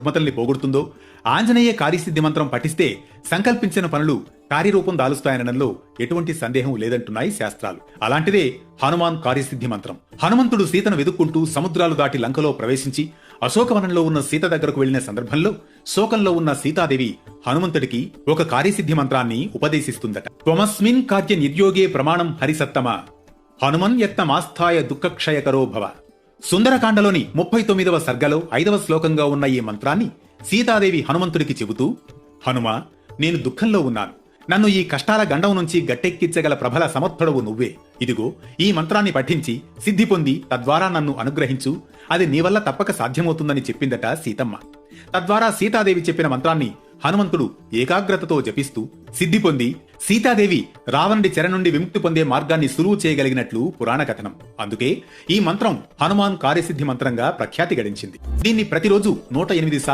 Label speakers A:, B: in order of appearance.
A: రుగ్మతల్ని పోగొడుతుందో, ఆంజనేయ కార్యసిద్ధి మంత్రం పఠిస్తే సంకల్పించిన పనులు కార్యరూపం దాలుస్తాయనడంలో ఎటువంటి సందేహం లేదంటున్నాయి శాస్త్రాలు. అలాంటిదే హనుమాన్ కార్యసిద్ధి మంత్రం. హనుమంతుడు సీతను వెదుక్కుంటూ సముద్రాలు దాటి లంకలో ప్రవేశించి అశోకవనంలో ఉన్న సీత దగ్గరకు వెళ్లిన సందర్భంలో శోకంలో ఉన్న సీతాదేవి హనుమంతుడికి ఒక కార్యసిద్ధి మంత్రాన్ని ఉపదేశిస్తుందట. త్వమస్మిన్ కార్య నిర్యోగే ప్రమాణం హరిసత్తమ హనుమన్ యత్నమాస్థాయ దుఃఖక్షయకరో భవ. సుందరకాండలోని 39వ సర్గలో 5వ శ్లోకంగా ఉన్న ఈ మంత్రాన్ని సీతాదేవి హనుమంతుడికి చెబుతూ, హనుమా, నేను దుఃఖంలో ఉన్నాను. నన్ను ఈ కష్టాల గండం నుంచి గట్టెక్కించగల ప్రబల సమర్థుడవు నువ్వే. ఇదిగో ఈ మంత్రాన్ని పఠించి సిద్ధి పొంది తద్వారా నన్ను అనుగ్రహించు. అది నీ వల్ల తప్పక సాధ్యమవుతుందని చెప్పిందట సీతమ్మ. తద్వారా సీతాదేవి చెప్పిన మంత్రాన్ని హనుమంతుడు ఏకాగ్రతతో జపిస్తూ సిద్ధి పొంది సీతాదేవి రావణుడి చెర నుండి విముక్తి పొందే మార్గాన్ని సులువు చేయగలిగినట్లు పురాణ కథనం. అందుకే ఈ మంత్రం హనుమాన్ కార్యసిద్ధి మంత్రంగా ప్రఖ్యాతి గడించింది. దీన్ని ప్రతిరోజు 108 సార్లు